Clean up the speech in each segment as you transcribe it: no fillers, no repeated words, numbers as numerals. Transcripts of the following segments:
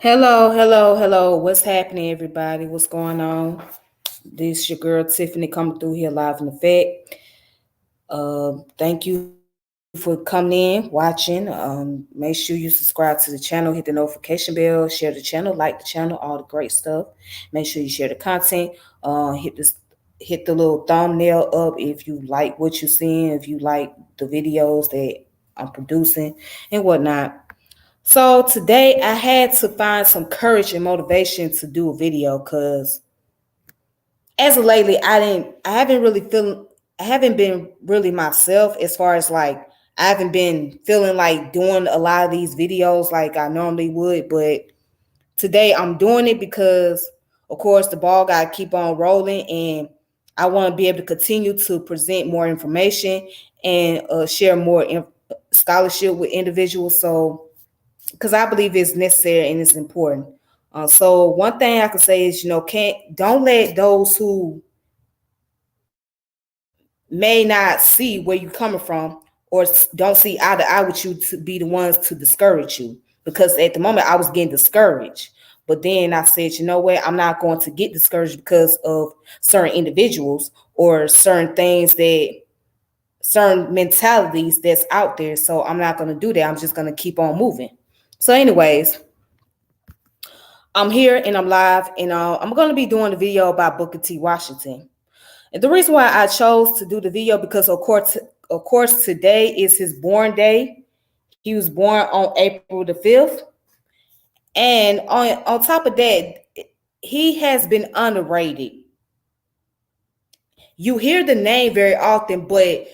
Hello, hello, hello. What's happening, everybody? What's going on? This your girl Tiffany coming through here live in effect. Thank you for coming in, watching. Make sure you subscribe to the channel, hit the notification bell, share the channel, like the channel, all the great stuff. Make sure you share the content. Hit the little thumbnail up if you like what you're seeing, if you like the videos that I'm producing and whatnot. So today I had to find some courage and motivation to do a video because as of lately I haven't been really myself as far as like I haven't been feeling like doing a lot of these videos like I normally would, but today I'm doing it because of course the ball got to keep on rolling, and I want to be able to continue to present more information and share more scholarship with individuals. So because I believe it's necessary and it's important. So one thing I could say is, can't don't let those who may not see where you're coming from or don't see eye to eye with you to be the ones to discourage you. Because at the moment I was getting discouraged, but then I said, you know what, I'm not going to get discouraged because of certain individuals or certain mentalities that's out there. So I'm not going to do that. I'm just going to keep on moving. So, anyways, I'm here and I'm live, and I'm going to be doing a video about Booker T. Washington. And the reason why I chose to do the video because, of course, today is his born day. He was born on April the 5th, and on top of that, he has been underrated. You hear the name very often, but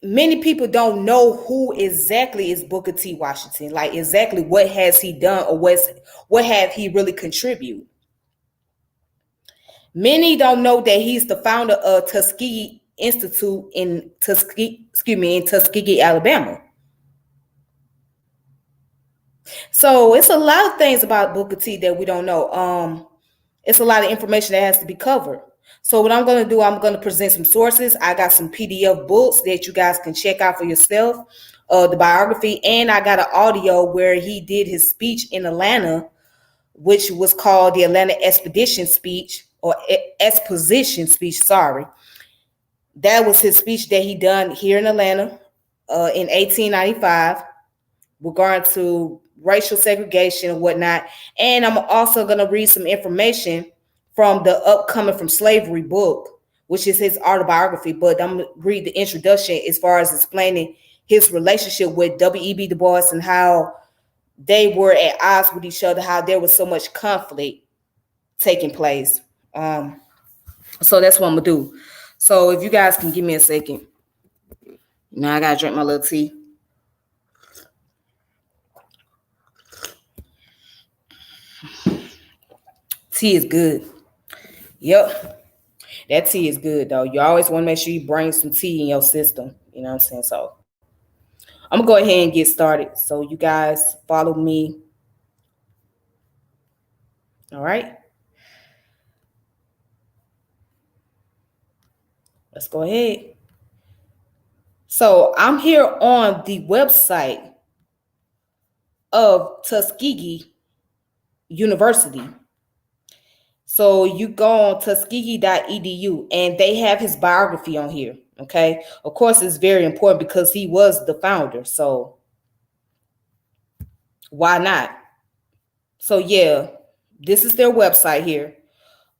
many people don't know who exactly is Booker T. Washington. Like exactly what has he done or what have he really contributed. Many don't know that he's the founder of Tuskegee Institute in Tuskegee, Alabama. So it's a lot of things about Booker T that we don't know. It's a lot of information that has to be covered. So what I'm going to do, I'm going to present some sources. I got some PDF books that you guys can check out for yourself, the biography, and I got an audio where he did his speech in Atlanta, which was called the Atlanta Expedition speech or Exposition speech. Sorry, that was his speech that he done here in Atlanta in 1895 regarding to racial segregation and whatnot. And I'm also going to read some information from the upcoming From Slavery book, which is his autobiography. But I'm going to read the introduction as far as explaining his relationship with W.E.B. Du Bois and how they were at odds with each other, how there was so much conflict taking place. So that's what I'm going to do. So if you guys can give me a second. Now I got to drink my little tea. Tea is good. Yep. That tea is good though. You always want to make sure you bring some tea in your system. You know what I'm saying? So I'm gonna go ahead and get started. So you guys follow me. All right. Let's go ahead. So I'm here on the website of Tuskegee University. So you go on tuskegee.edu and they have his biography on here. Okay. Of course, it's very important because he was the founder. So why not? So yeah, this is their website here.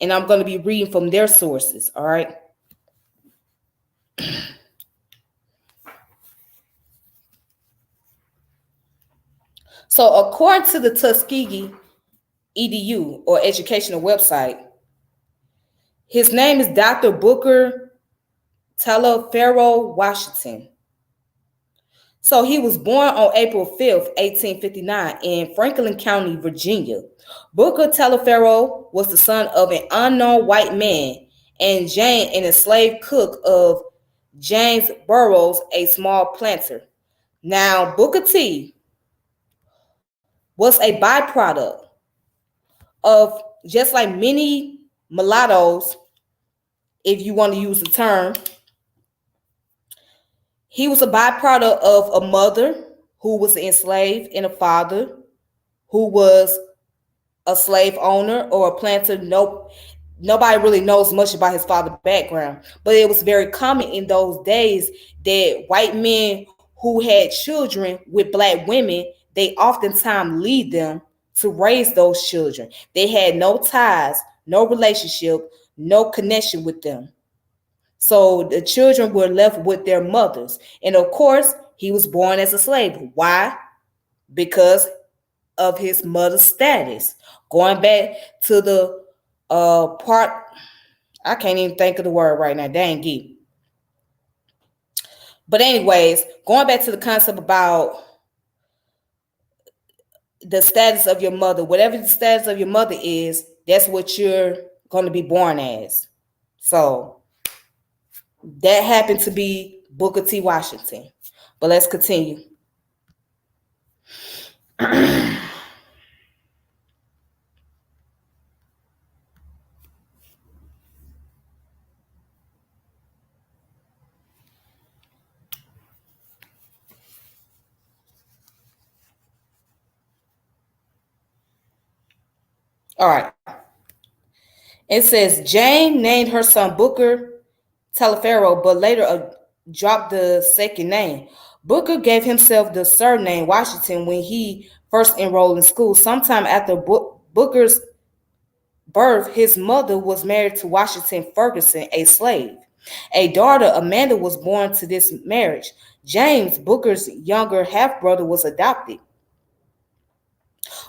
And I'm going to be reading from their sources. All right. So according to the Tuskegee EDU or educational website, his name is Dr. Booker Taliaferro Washington. So he was born on April 5th, 1859 in Franklin County, Virginia. Booker Taliaferro was the son of an unknown white man and Jane, an enslaved cook of James Burroughs, a small planter. Now, Booker T was a byproduct of, just like many mulattoes, if you want to use the term, he was a byproduct of a mother who was enslaved and a father who was a slave owner or a planter. Nope. Nobody really knows much about his father's background, but it was very common in those days that white men who had children with black women, they oftentimes lead them to raise those children. They had no ties, no relationship, no connection with them. So the children were left with their mothers. And of course, he was born as a slave. Why? Because of his mother's status. Going back to the part, I can't even think of the word right now. Dang it. But anyways, going back to the concept about the status of your mother, whatever the status of your mother is, that's what you're going to be born as. So that happened to be Booker T. Washington. But let's continue. All right. It says Jane named her son Booker Taliaferro, but later dropped the second name. Booker gave himself the surname Washington when he first enrolled in school. Sometime after Booker's birth, his mother was married to Washington Ferguson, a slave. A daughter, Amanda, was born to this marriage. James, Booker's younger half-brother, was adopted.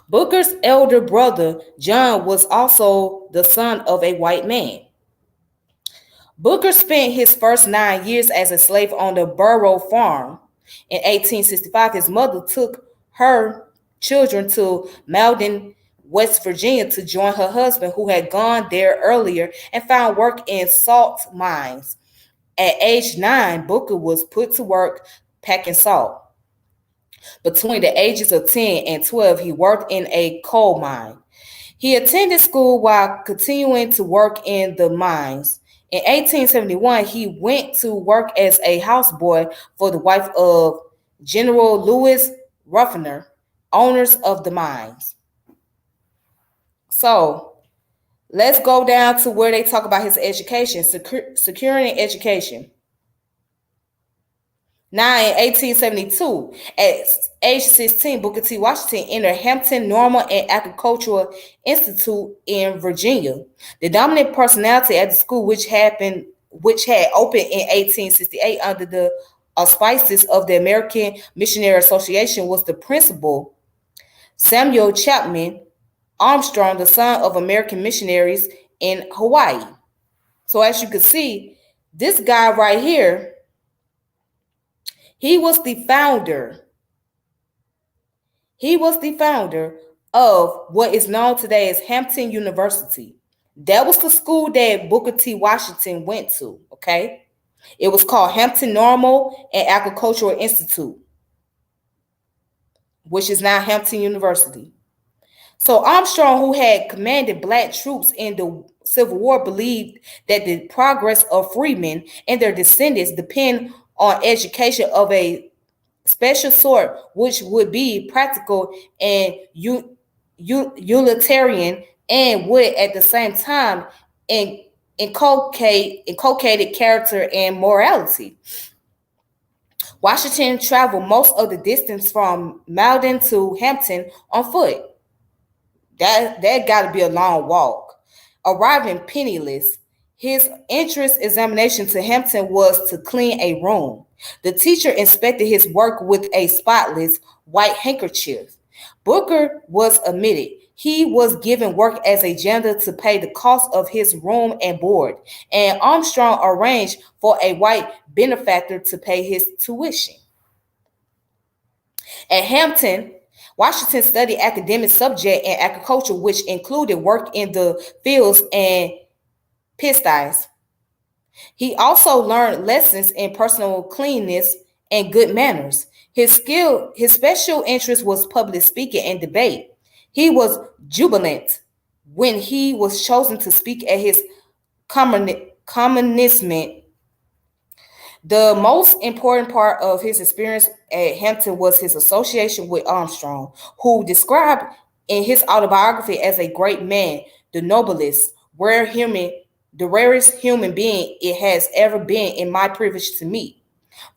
Booker's elder brother, John, was also the son of a white man. Booker spent his first 9 years as a slave on the Borough Farm. In 1865, his mother took her children to Malden, West Virginia to join her husband, who had gone there earlier and found work in salt mines. At age 9, Booker was put to work packing salt. Between the ages of 10 and 12, he worked in a coal mine. He attended school while continuing to work in the mines. In 1871, he went to work as a houseboy for the wife of General Louis Ruffner, owners of the mines. So let's go down to where they talk about his education, securing education. Now, in 1872, at age 16, Booker T. Washington entered Hampton Normal and Agricultural Institute in Virginia. The dominant personality at the school, which had opened in 1868 under the auspices of the American Missionary Association, was the principal, Samuel Chapman Armstrong, the son of American missionaries in Hawaii. So as you can see, this guy right here, he was the founder. He was the founder of what is known today as Hampton University. That was the school that Booker T. Washington went to, okay? It was called Hampton Normal and Agricultural Institute, which is now Hampton University. So Armstrong, who had commanded black troops in the Civil War, believed that the progress of freemen and their descendants depend on education of a special sort, which would be practical and utilitarian, and would at the same time inculcated character and morality. Washington traveled most of the distance from Malden to Hampton on foot. That got to be a long walk. Arriving penniless, his entrance examination to Hampton was to clean a room. The teacher inspected his work with a spotless white handkerchief. Booker was admitted. He was given work as a janitor to pay the cost of his room and board, and Armstrong arranged for a white benefactor to pay his tuition. At Hampton, Washington studied academic subjects in agriculture, which included work in the fields and pigsties. He also learned lessons in personal cleanliness and good manners. His special interest was public speaking and debate. He was jubilant when he was chosen to speak at his commencement. The most important part of his experience at Hampton was his association with Armstrong, who described in his autobiography as a great man, the noblest, the rarest human being it has ever been in my privilege to meet.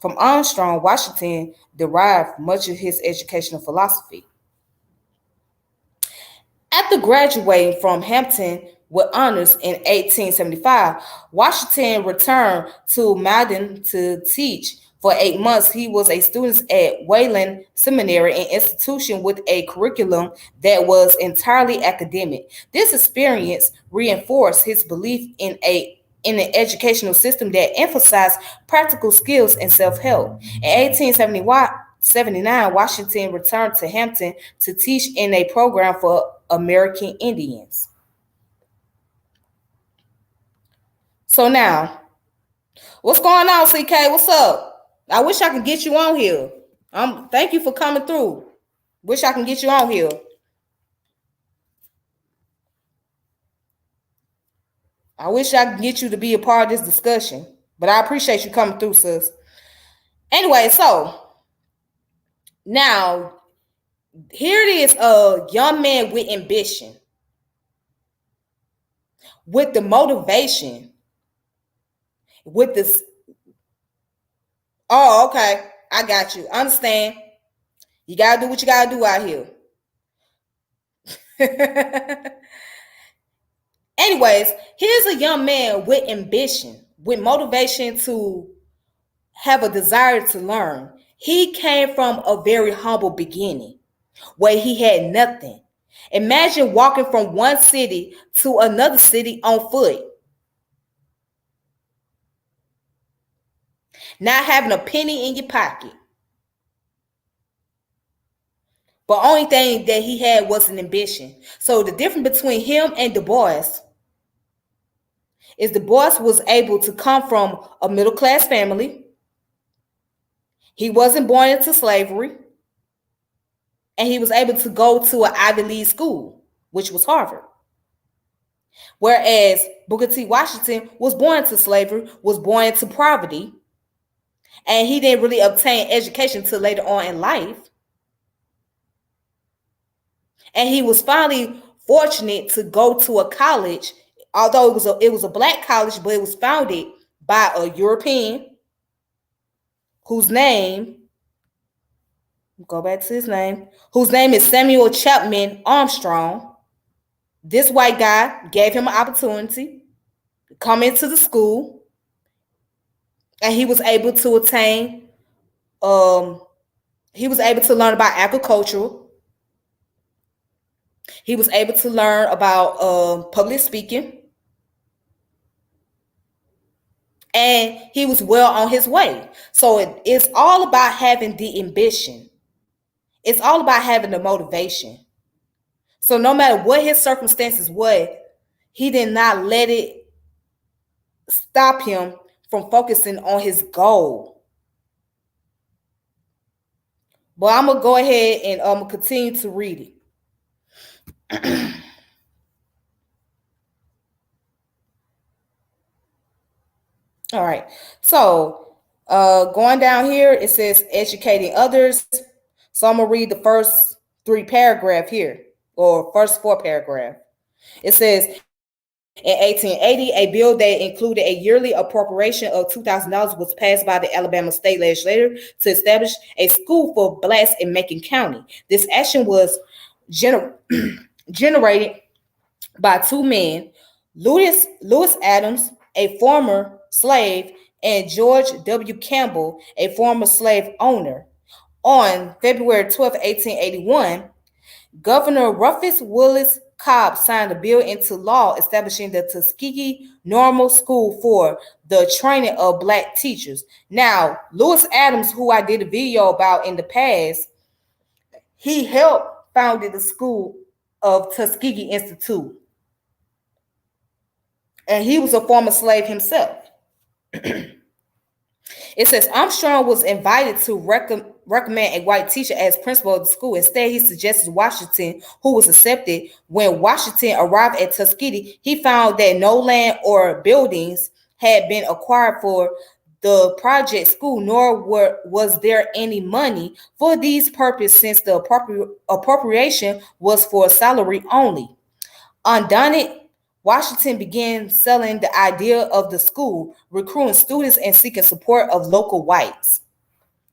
From Armstrong, Washington derived much of his educational philosophy. After graduating from Hampton with honors in 1875, Washington returned to Malden to teach. For 8 months, he was a student at Wayland Seminary, an institution with a curriculum that was entirely academic. This experience reinforced his belief in an educational system that emphasized practical skills and self-help. In 1879, Washington returned to Hampton to teach in a program for American Indians. So now, what's going on, CK? What's up? I wish I could get you on here. Thank you for coming through. Wish I can get you on here. I wish I could get you to be a part of this discussion, but I appreciate you coming through, sis. Anyway, so now here it is, a young man with ambition, with the motivation, with this. Oh, okay. I got you. I understand. You gotta do what you gotta do out here. Anyways, here's a young man with ambition, with motivation to have a desire to learn. He came from a very humble beginning where he had nothing. Imagine walking from one city to another city on foot, not having a penny in your pocket. But only thing that he had was an ambition. So the difference between him and Du Bois is Du Bois was able to come from a middle-class family. He wasn't born into slavery. And he was able to go to an Ivy League school, which was Harvard. Whereas Booker T. Washington was born into slavery, was born into poverty, and he didn't really obtain education until later on in life. And he was finally fortunate to go to a college, although it was a black college, but it was founded by a European whose name is Samuel Chapman Armstrong. This white guy gave him an opportunity to come into the school, and he was able to attain, he was able to learn about agriculture. He was able to learn about public speaking. And he was well on his way. So it's all about having the ambition. It's all about having the motivation. So no matter what his circumstances were, he did not let it stop him from focusing on his goal. But I'm going to go ahead and continue to read it. All right. So going down here, it says educating others. So I'm going to read the first 3 paragraphs here, or first 4 paragraphs. It says, in 1880, a bill that included a yearly appropriation of $2,000 was passed by the Alabama state legislature to establish a school for blacks in Macon County. This action was generated by 2 men, Lewis Adams, a former slave, and George W. Campbell, a former slave owner. On February 12, 1881, Governor Rufus Willis Cobb signed a bill into law establishing the Tuskegee Normal School for the training of black teachers. Now, Lewis Adams, who I did a video about in the past, he helped founded the school of Tuskegee Institute. And he was a former slave himself. It says Armstrong was invited to recommend a white teacher as principal of the school. Instead, he suggested Washington, who was accepted. When Washington arrived at Tuskegee, he found that no land or buildings had been acquired for the project school, nor was there any money for these purposes since the appropriation was for salary only. Undaunted, Washington began selling the idea of the school, recruiting students and seeking support of local whites,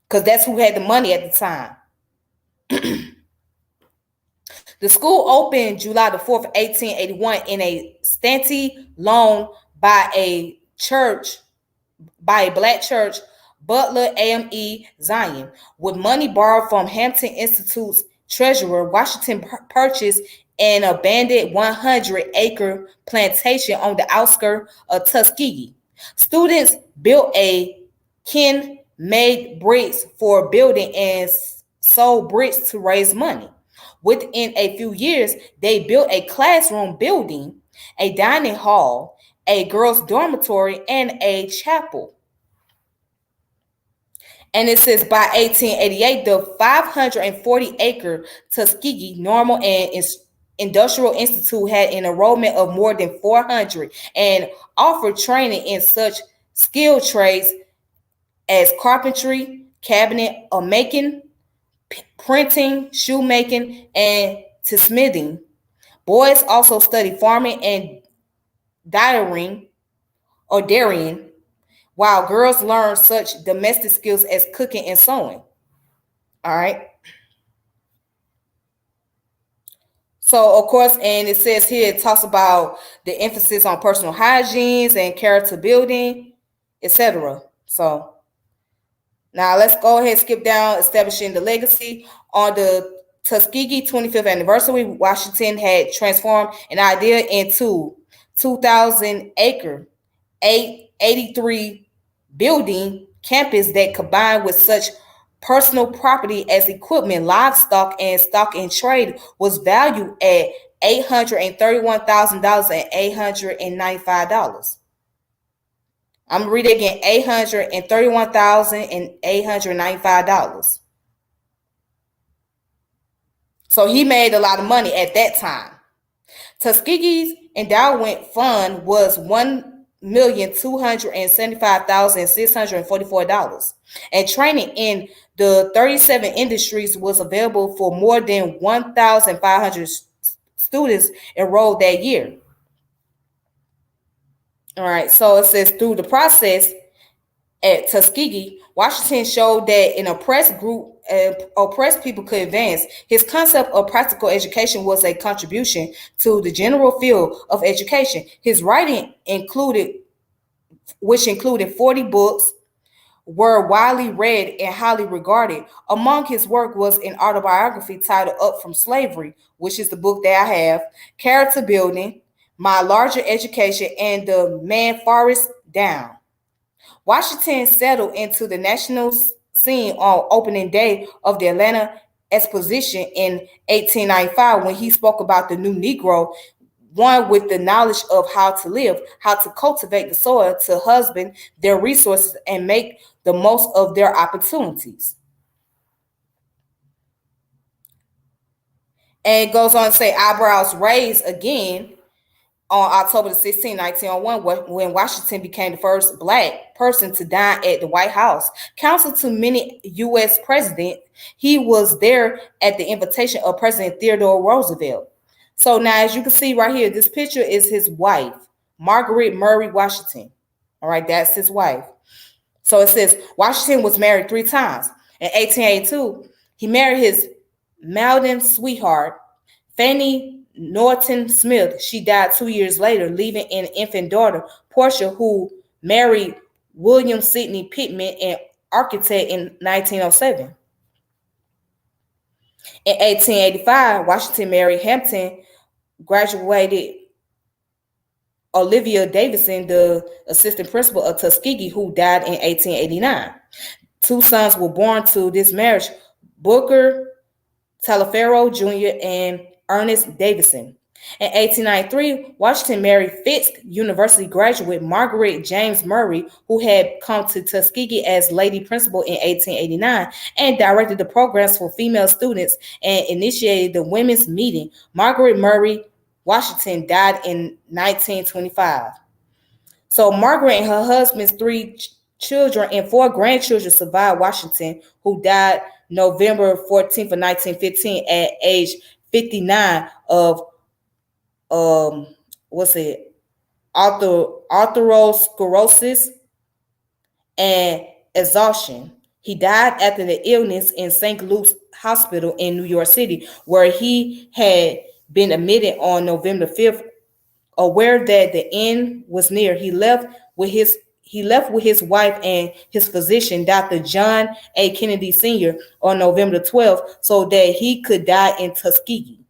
because that's who had the money at the time. The school opened July the 4th, 1881 in a scanty loan by a black church, Butler AME Zion. With money borrowed from Hampton Institute's treasurer, Washington purchased an abandoned 100-acre plantation on the outskirts of Tuskegee. Students built a kiln, made bricks for building, and sold bricks to raise money. Within a few years, they built a classroom building, a dining hall, a girls' dormitory, and a chapel. And it says by 1888, the 540-acre Tuskegee Normal and Industrial Institute had an enrollment of more than 400 and offered training in such skilled trades as carpentry, cabinet making, printing, shoemaking, and smithing. Boys also studied farming and dairying, while girls learned such domestic skills as cooking and sewing. All right. So, of course, and it says here, it talks about the emphasis on personal hygiene and character building, etc. So, now let's go ahead and skip down, establishing the legacy. On the Tuskegee 25th anniversary, Washington had transformed an idea into 2,000-acre, 83 building campus that combined with such personal property as equipment, livestock, and stock in trade was valued at $831,000 and $895. I'm gonna read it again: $831,895. So he made a lot of money at that time. Tuskegee's endowment fund was $1,275,644, and training in the 37 industries was available for more than 1,500 students enrolled that year. All right, so it says through the process at Tuskegee, Washington showed that an oppressed people could advance. His concept of practical education was a contribution to the general field of education. His writing which included 40 books, were widely read and highly regarded. Among his work was an autobiography titled Up from Slavery, which is the book that I have, Character Building, My Larger Education, and The Man Forest Down. Washington settled into the national scene on opening day of the Atlanta Exposition in 1895 when he spoke about the new Negro, one with the knowledge of how to live, how to cultivate the soil, to husband their resources, and make the most of their opportunities. And it goes on to say, eyebrows raised again on October 16, 1901, when Washington became the first Black person to dine at the White House. Counsel to many U.S. presidents, he was there at the invitation of President Theodore Roosevelt. So now, as you can see right here, this picture is his wife, Margaret Murray Washington. All right, that's his wife. So it says Washington was married 3 times. In 1882, he married his maiden sweetheart, Fanny Norton Smith. She died 2 years later, leaving an infant daughter, Portia, who married William Sidney Pittman, an architect, in 1907. In 1885, Washington married Hampton graduated Olivia Davidson, the assistant principal of Tuskegee, who died in 1889. 2 sons were born to this marriage, Booker Taliaferro Jr. and Ernest Davidson. In 1893, Washington married Fisk University graduate Margaret James Murray, who had come to Tuskegee as lady principal in 1889 and directed the programs for female students and initiated the women's meeting. Margaret Murray Washington died in 1925. So Margaret and her husband's 3 children and 4 grandchildren survived Washington, who died November 14th of 1915 at age 59 of what's it? Arthrosclerosis and exhaustion. He died after the illness in St. Luke's Hospital in New York City, where he had been admitted on November 5th. Aware that the end was near, he left with his wife and his physician, Dr. John A. Kennedy Sr., on November 12th so that he could die in Tuskegee.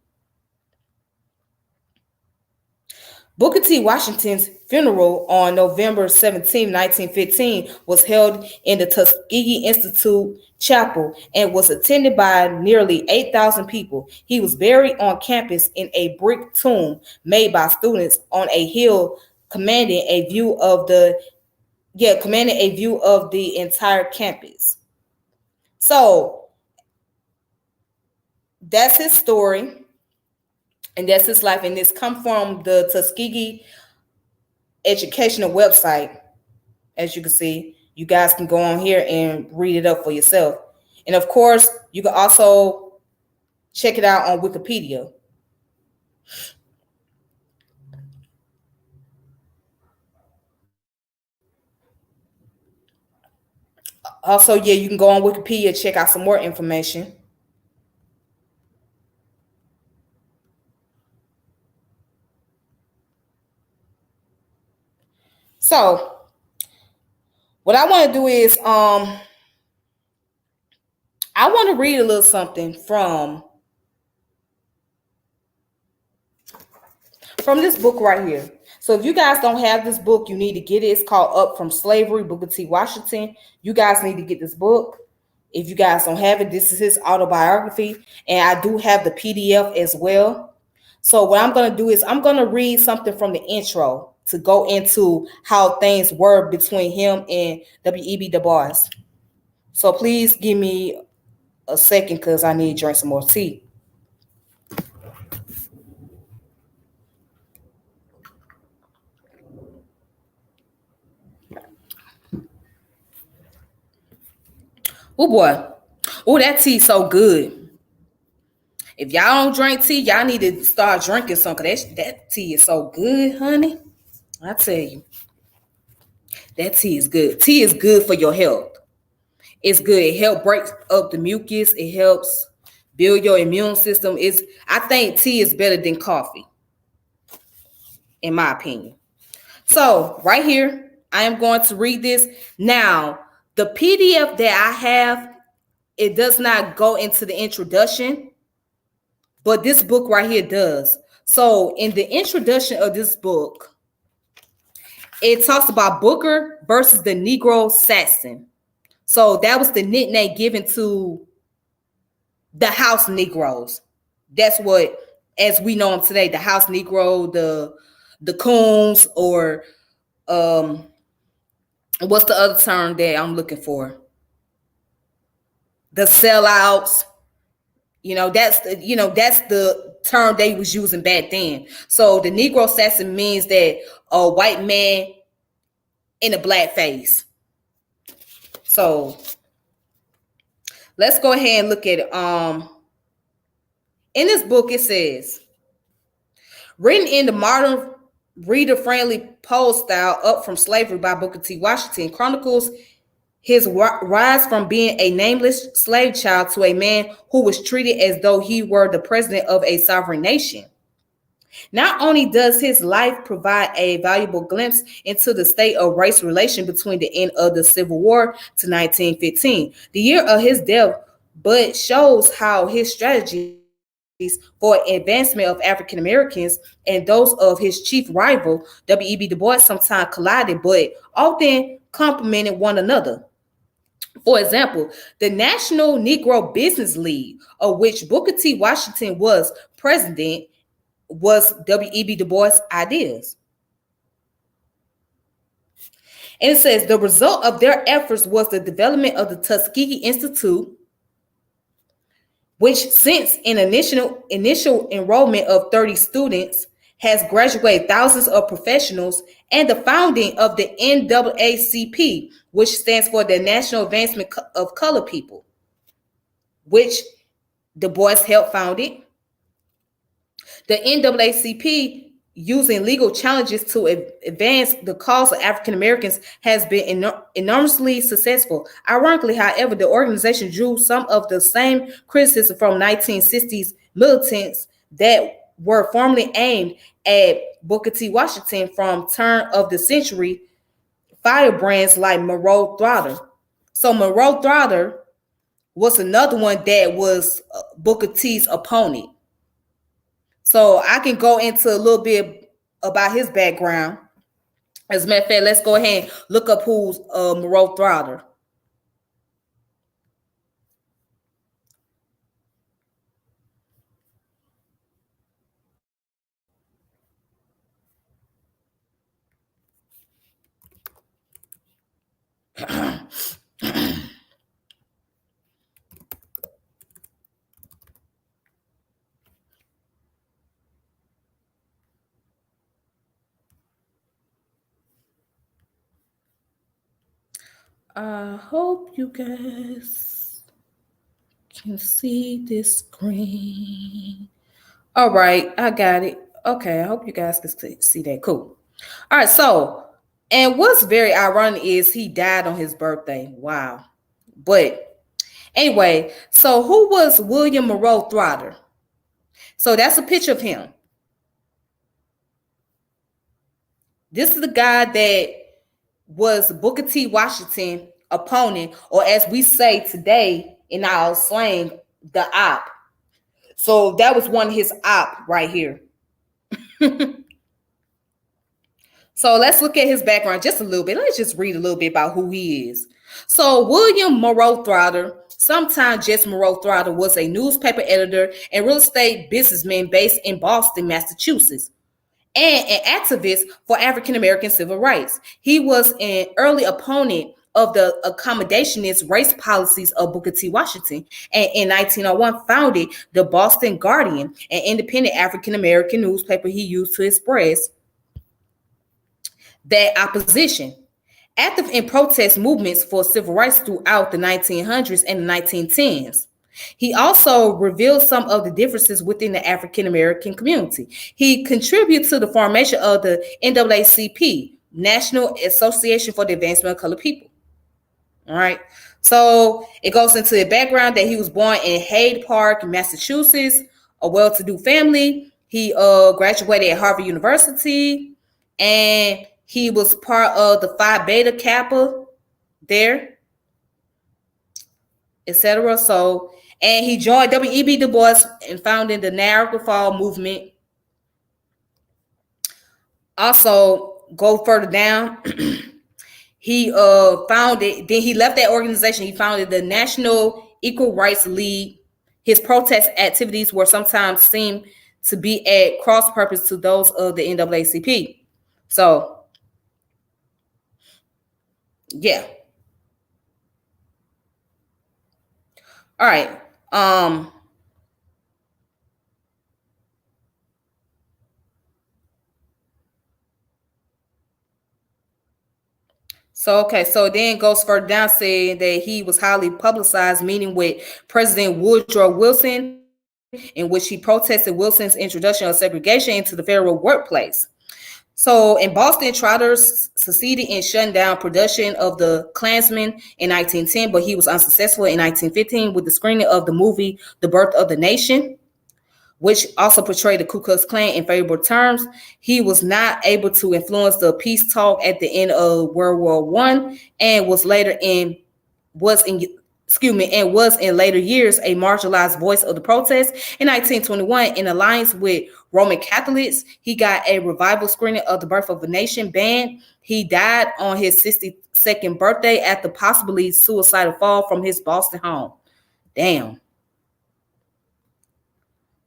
Booker T. Washington's funeral on November 17, 1915 was held in the Tuskegee Institute Chapel and was attended by nearly 8,000 people. He was buried on campus in a brick tomb made by students on a hill commanding a view of the entire campus. So that's his story. And that's his life. And this come from the Tuskegee educational website. As you can see, you guys can go on here and read it up for yourself. And of course, you can also check it out on Wikipedia. Also, yeah, you can go on Wikipedia, check out some more information. So, what I want to do is I want to read a little something from this book right here. So if you guys don't have this book, you need to get it. It's called Up From Slavery, Booker T. Washington. You guys need to get this book. If you guys don't have it, this is his autobiography. And I do have the PDF as well. So what I'm going to do is I'm going to read something from the intro to go into how things were between him and W.E.B. Du Bois. So please give me a second because I need to drink some more tea. Oh boy. Oh, that tea so good. If y'all don't drink tea, y'all need to start drinking some because that tea is so good, honey. I tell you, that tea is good. Tea is good for your health. It's good. It helps break up the mucus. It helps build your immune system. I think tea is better than coffee, in my opinion. So right here, I am going to read this. Now, the PDF that I have, it does not go into the introduction, but this book right here does. So in the introduction of this book, it talks about Booker versus the Negro Saxon. So that was the nickname given to the house Negroes. That's what, as we know them today, the house Negro, the coons, or what's the other term that I'm looking for? The sellouts. That's the term they was using back then. So the Negro Saxon means that a white man in a black face. So let's go ahead and look at it. In this book, it says, written in the modern reader-friendly prose style, Up From Slavery by Booker T. Washington chronicles his rise from being a nameless slave child to a man who was treated as though he were the president of a sovereign nation. Not only does his life provide a valuable glimpse into the state of race relation between the end of the Civil War to 1915, the year of his death, but shows how his strategies for advancement of African Americans and those of his chief rival, W.E.B. Du Bois, sometimes collided, but often complemented one another. For example, the National Negro Business League, of which Booker T. Washington was president, was W.E.B. Du Bois' ideas. And it says the result of their efforts was the development of the Tuskegee Institute, which since an initial enrollment of 30 students has graduated thousands of professionals and the founding of the NAACP, which stands for the National Advancement of Colored People, which Du Bois helped found it. The NAACP, using legal challenges to advance the cause of African Americans, has been enormously successful. Ironically, however, the organization drew some of the same criticism from 1960s militants that were formerly aimed at Booker T. Washington from turn of the century firebrands like Merle Trotter. So Merle Trotter was another one that was Booker T's opponent. So I can go into a little bit about his background. As a matter of fact, let's go ahead and look up who's Merle Trotter. I hope you guys can see this screen. All right, I got it. Okay, I hope you guys can see that. Cool. All right, so, and what's very ironic is he died on his birthday. Wow. But anyway, so who was William Merle Trotter? So that's a picture of him. This is the guy that was Booker T. Washington opponent, or as we say today in our slang, the op. So that was one of his op right here. So let's look at his background just a little bit. Let's just read a little bit about who he is. So William Merle Trotter, sometimes just Merle Trotter, was a newspaper editor and real estate businessman based in Boston, Massachusetts, and an activist for African American civil rights. He was an early opponent of the accommodationist race policies of Booker T. Washington, and in 1901 founded the Boston Guardian, an independent African American newspaper he used to express that opposition. Active in protest movements for civil rights throughout the 1900s and the 1910s. He also revealed some of the differences within the African American community. He contributed to the formation of the NAACP, National Association for the Advancement of Colored People. All right. So it goes into the background that he was born in Hyde Park, Massachusetts, a well-to-do family. He graduated at Harvard University, and he was part of the Phi Beta Kappa there, etc. So, and he joined W.E.B. Du Bois and founded the Niagara Fall movement. Also, go further down. He founded, then he left that organization. He founded the National Equal Rights League. His protest activities were sometimes seen to be at cross purpose to those of the NAACP. So, yeah. All right. So, okay, so then it goes further down saying that he was highly publicized meeting with President Woodrow Wilson, in which he protested Wilson's introduction of segregation into the federal workplace. So in Boston, Trotter succeeded in shutting down production of The Klansman in 1910, but he was unsuccessful in 1915 with the screening of the movie The Birth of the Nation, which also portrayed the Ku Klux Klan in favorable terms. He was not able to influence the peace talk at the end of World War I, and was in later years a marginalized voice of the protest. In 1921, in alliance with Roman Catholics, he got a revival screening of The Birth of a Nation banned. He died on his 62nd birthday after possibly suicidal fall from his Boston home. Damn.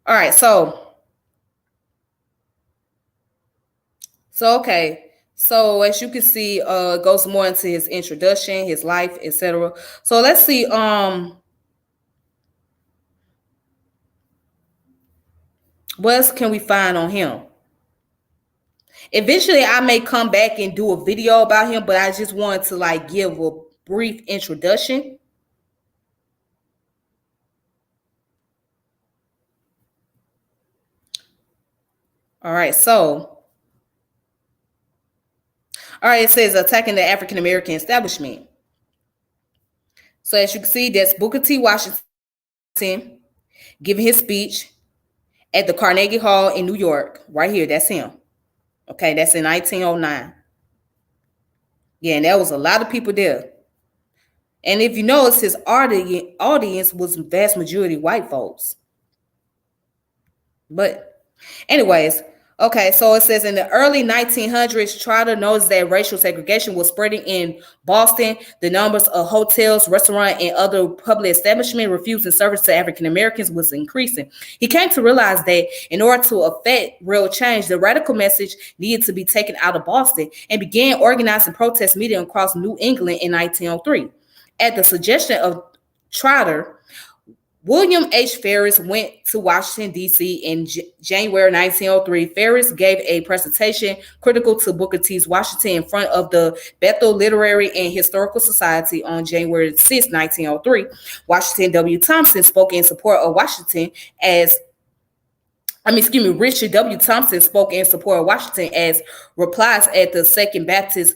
All right, so okay. So as you can see, it goes more into his introduction, his life, etc. So let's see. What else can we find on him? Eventually, I may come back and do a video about him, but I just wanted to like give a brief introduction. All right, it says attacking the African American establishment. So as you can see, that's Booker T. Washington giving his speech at the Carnegie Hall in New York. Right here, that's him. Okay, that's in 1909. Yeah, and there was a lot of people there. And if you notice, his audience was vast majority white folks. But anyways, okay, so it says in the early 1900s, Trotter noticed that racial segregation was spreading in Boston. The numbers of hotels, restaurants, and other public establishments refusing service to African Americans was increasing. He came to realize that in order to affect real change, the radical message needed to be taken out of Boston and began organizing protest meetings across New England in 1903. At the suggestion of Trotter, William H. Ferris went to Washington, D.C. in January 1903. Ferris gave a presentation critical to Booker T's Washington in front of the Bethel Literary and Historical Society on January 6, 1903. Washington W. Thompson spoke in support of Washington Richard W. Thompson spoke in support of Washington as replies at the Second Baptist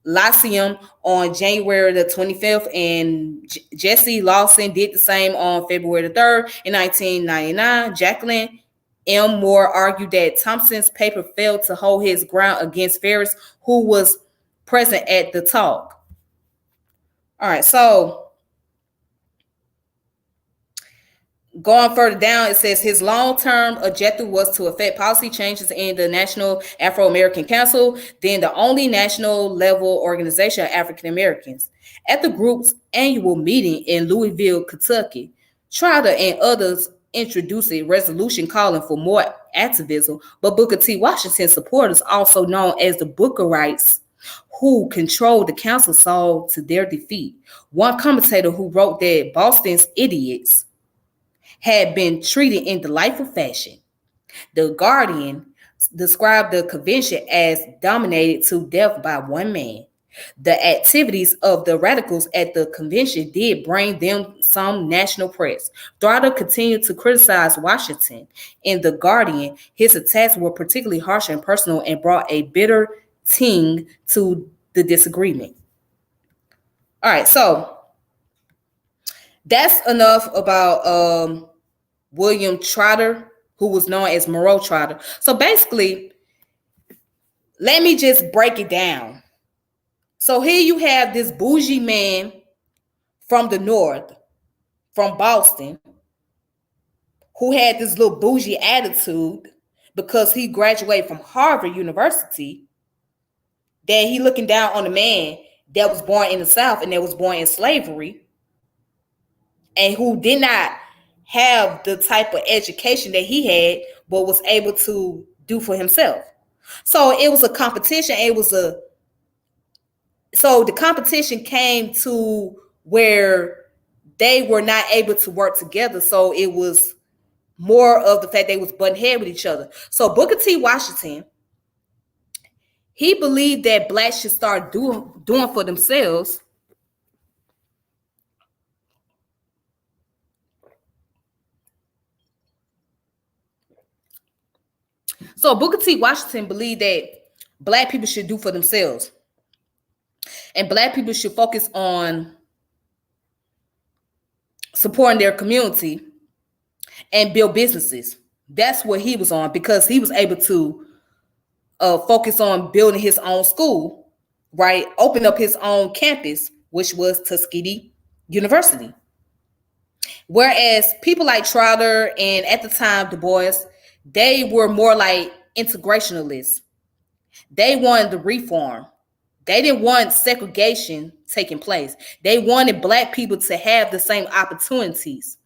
Lyceum on January the 25th, and Jesse Lawson did the same on February the 3rd. In 1999, Jacqueline M. Moore argued that Thompson's paper failed to hold his ground against Ferris, who was present at the talk. All right, so going further down, it says his long-term objective was to effect policy changes in the National Afro-American Council, then the only national-level organization of African Americans. At the group's annual meeting in Louisville, Kentucky, Trotter and others introduced a resolution calling for more activism, but Booker T. Washington supporters, also known as the Bookerites, who controlled the council, saw to their defeat. One commentator who wrote that Boston's idiots had been treated in delightful fashion. The Guardian described the convention as dominated to death by one man. The activities of the radicals at the convention did bring them some national press. Trotter continued to criticize Washington. In The Guardian, his attacks were particularly harsh and personal and brought a bitter ting to the disagreement. All right, so that's enough about William Trotter, who was known as Moreau Trotter. So basically, let me just break it down. So here you have this bougie man from the North, from Boston, who had this little bougie attitude because he graduated from Harvard University, that he looking down on the man that was born in the South and that was born in slavery, and who did not have the type of education that he had, but was able to do for himself. So it was a competition. So the competition came to where they were not able to work together. So it was more of the fact they was butting head with each other. So Booker T. Washington, he believed that blacks should start doing for themselves. So Booker T. Washington believed that black people should do for themselves. And black people should focus on supporting their community and build businesses. That's what he was on, because he was able to focus on building his own school, right? Open up his own campus, which was Tuskegee University. Whereas people like Trotter and at the time Du Bois, they were more like integrationalists. They wanted the reform. They didn't want segregation taking place. They wanted black people to have the same opportunities.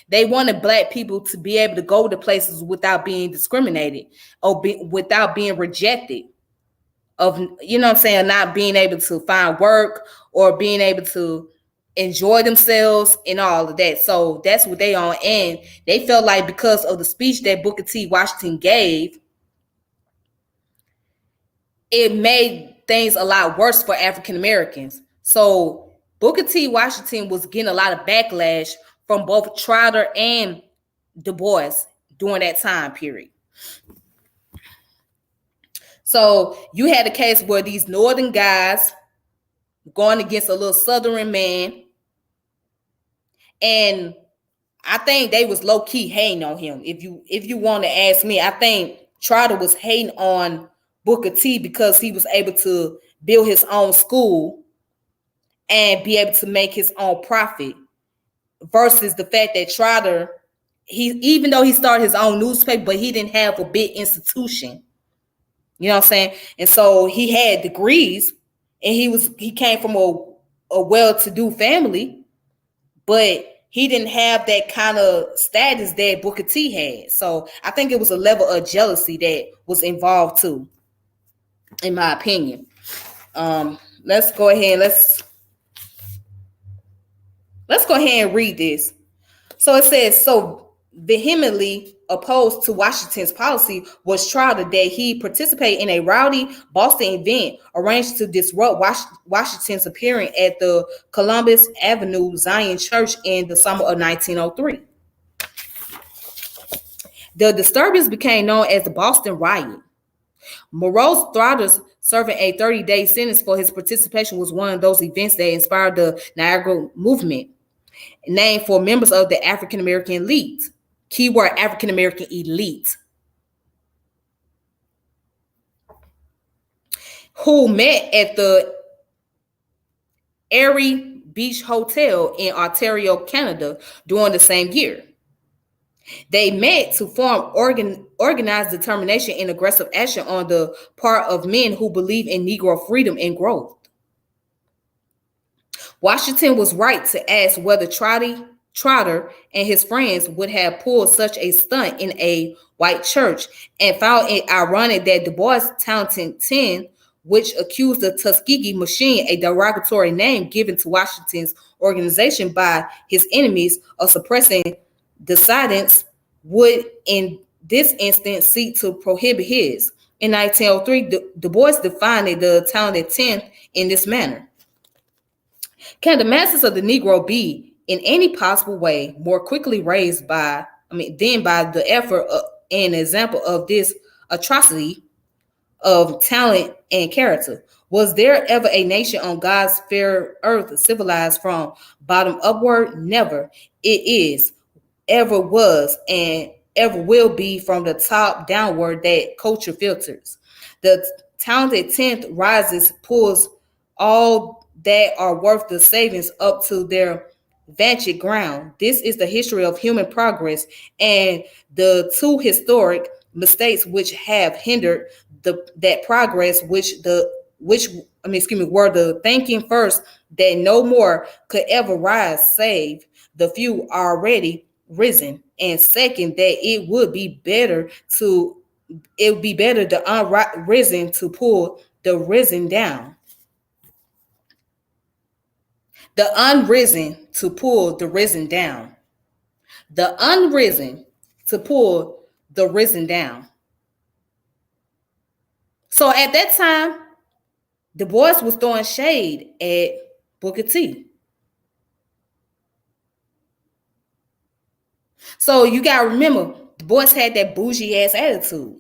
They wanted black people to be able to go to places without being discriminated or without being rejected, of, you know what I'm saying, not being able to find work or being able to enjoy themselves and all of that. So that's what they on. And they felt like because of the speech that Booker T. Washington gave, it made things a lot worse for African Americans. So Booker T. Washington was getting a lot of backlash from both Trotter and Du Bois during that time period. So you had a case where these northern guys going against a little southern man, and I think they was low key hating on him. If you want to ask me, I think Trotter was hating on Booker T because he was able to build his own school and be able to make his own profit, versus the fact that Trotter, even though he started his own newspaper, but he didn't have a big institution. You know what I'm saying? And so he had degrees, and he came from a well-to-do family, but he didn't have that kind of status that Booker T had. So I think it was a level of jealousy that was involved too, in my opinion. Let's go ahead. Let's go ahead and read this. So it says, so vehemently opposed to Washington's policy was Trotter that he participated in a rowdy Boston event arranged to disrupt Washington's appearing at the Columbus Avenue Zion Church in the summer of 1903. The disturbance became known as the Boston Riot. Morose Trotter serving a 30-day sentence for his participation was one of those events that inspired the Niagara Movement, named for members of the African American elite. Keyword African American elite. Who met at the Erie Beach Hotel in Ontario, Canada during the same year. They met to form organized determination and aggressive action on the part of men who believe in Negro freedom and growth. Washington was right to ask whether Trotter and his friends would have pulled such a stunt in a white church, and found it ironic that Du Bois' Talented 10, which accused the Tuskegee Machine, a derogatory name given to Washington's organization by his enemies, of suppressing dissidents, would in this instance seek to prohibit his. In 1903, Du Bois defined the Talented 10 in this manner. Can the masses of the Negro be in any possible way more quickly raised than by the effort and example of this atrocity of talent and character? Was there ever a nation on God's fair earth civilized from bottom upward? Never. It is, ever was, and ever will be from the top downward that culture filters. The Talented 10th rises, pulls all that are worth the savings up to their vantage ground. This is the history of human progress and the two historic mistakes which have hindered that progress, were the thinking first that no more could ever rise save the few already risen, and second that it would be better the unrisen to pull the risen down. The unrisen to pull the risen down. The unrisen to pull the risen down. So at that time, Du Bois was throwing shade at Booker T. So you gotta remember, Du Bois had that bougie ass attitude.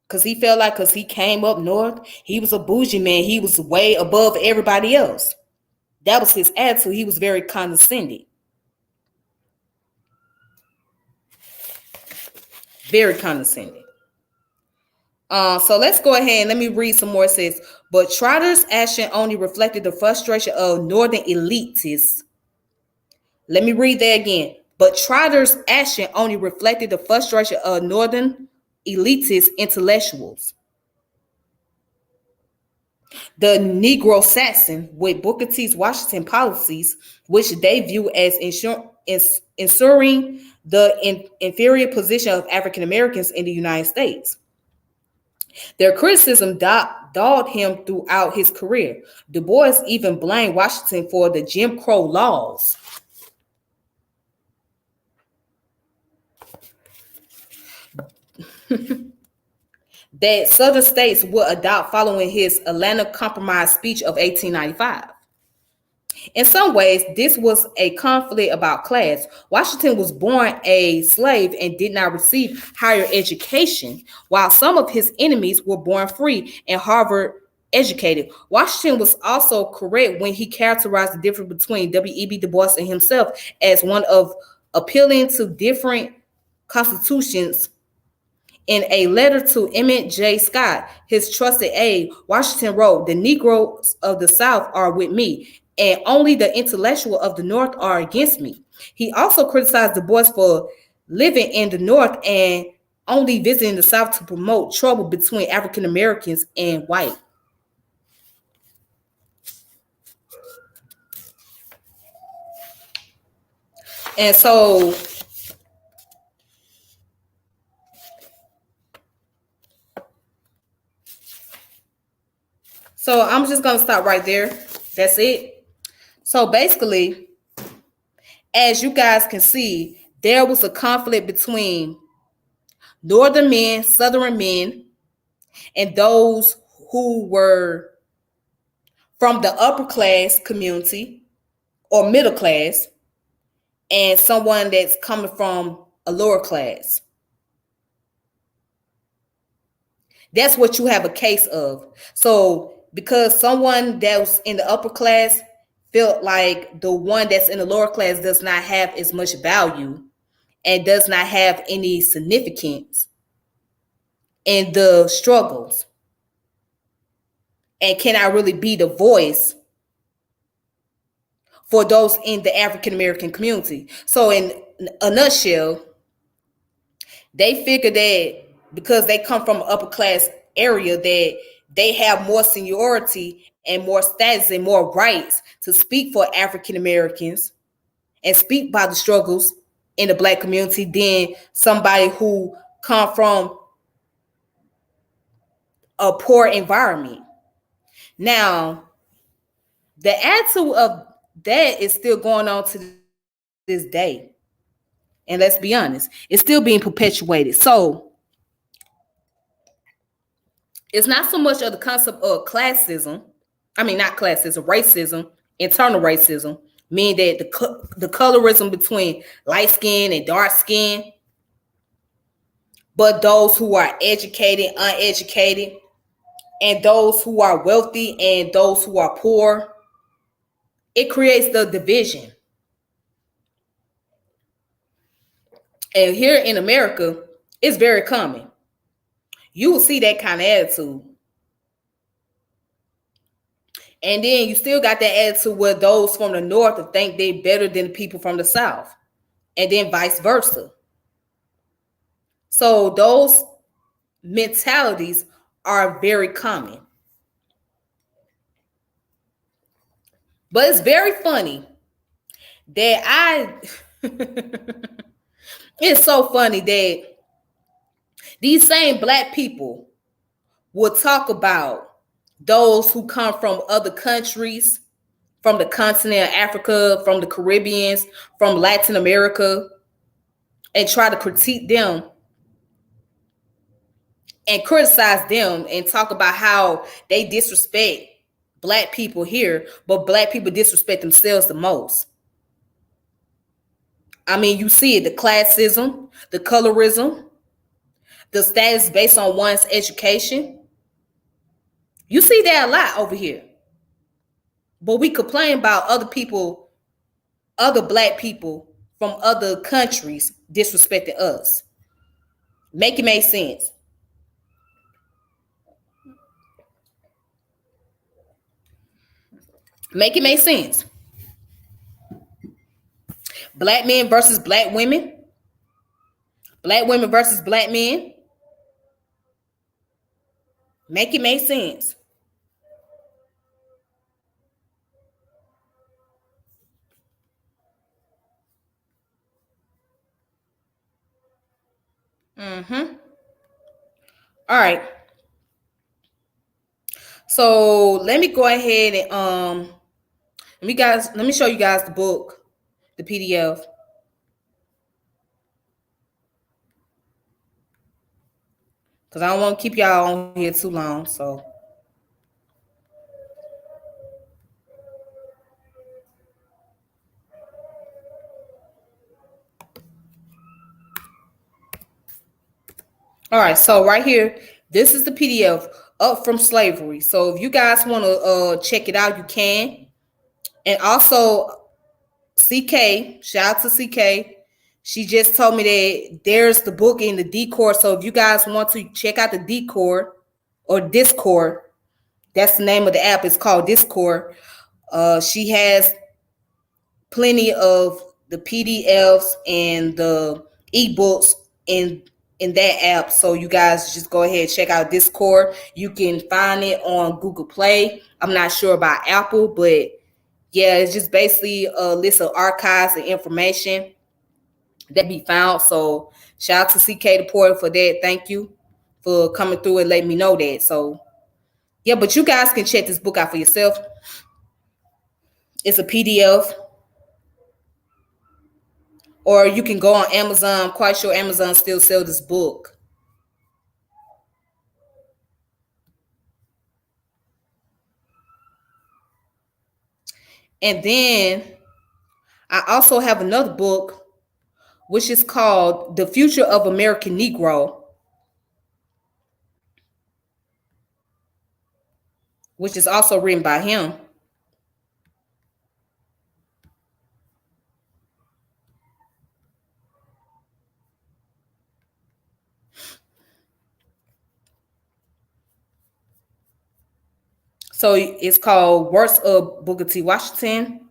Cause he felt like, cause he came up north, he was a bougie man. He was way above everybody else. That was his attitude. He was very condescending. Very condescending. So let's go ahead and let me read some more. It says, but Trotter's action only reflected the frustration of northern elitists. Let me read that again. But Trotter's action only reflected the frustration of northern elitist intellectuals. The Negro Saxon, with Booker T's Washington policies, which they view as ensuring the inferior position of African Americans in the United States. Their criticism dogged him throughout his career. Du Bois even blamed Washington for the Jim Crow laws. that Southern states would adopt following his Atlanta Compromise speech of 1895. In some ways, this was a conflict about class. Washington was born a slave and did not receive higher education, while some of his enemies were born free and Harvard educated. Washington was also correct when he characterized the difference between W.E.B. Du Bois and himself as one of appealing to different constitutions. In a letter to Emmett J. Scott, his trusted aide, Washington wrote, "The Negroes of the South are with me, and only the intellectual of the North are against me." He also criticized Du Bois for living in the North and only visiting the South to promote trouble between African Americans and white. And so I'm just going to stop right there. That's it. So basically, as you guys can see, there was a conflict between Northern men, Southern men, and those who were from the upper class community or middle class, and someone that's coming from a lower class. That's what you have a case of. So because someone that was in the upper class felt like the one that's in the lower class does not have as much value and does not have any significance in the struggles and cannot really be the voice for those in the African American community. So in a nutshell, they figure that because they come from an upper class area that they have more seniority and more status and more rights to speak for African Americans and speak about the struggles in the Black community than somebody who come from a poor environment. Now, the attitude of that is still going on to this day. And let's be honest, it's still being perpetuated. So it's not so much of the concept of classism. I mean, not classism, racism, internal racism, meaning that the colorism between light skin and dark skin, but those who are educated, uneducated, and those who are wealthy and those who are poor, it creates the division. And here in America, it's very common. You will see that kind of attitude. And then you still got that attitude where those from the North think they're better than the people from the South. And then vice versa. So those mentalities are very common. But it's very funny that it's so funny that these same Black people will talk about those who come from other countries, from the continent of Africa, from the Caribbeans, from Latin America, and try to critique them and criticize them and talk about how they disrespect Black people here, but Black people disrespect themselves the most. I mean, you see it, the classism, the colorism, the status based on one's education. You see that a lot over here. But we complain about other people, other Black people from other countries disrespecting us. Make it make sense. Make it make sense. Black men versus Black women. Black women versus Black men. Make it make sense. All right. So let me go ahead and let me show you guys the book, the PDF. because I don't want to keep y'all on here too long. So, all right. So right here, this is the PDF Up from Slavery. So if you guys want to check it out, you can. And also, CK, shout out to CK. She just told me that there's the book in the Discord. So if you guys want to check out the Discord or Discord, that's the name of the app. It's called Discord. She has plenty of the PDFs and the ebooks in that app. So you guys just go ahead and check out Discord. You can find it on Google Play. I'm not sure about Apple, but yeah, it's just basically a list of archives and information that be found. So shout out to CK the Porter for that. Thank you for coming through and letting me know that. So yeah, but you guys can check this book out for yourself. It's a PDF. Or you can go on Amazon. I'm quite sure Amazon still sells this book. And then I also have another book, which is called The Future of American Negro, which is also written by him. So it's called Works of Booker T. Washington.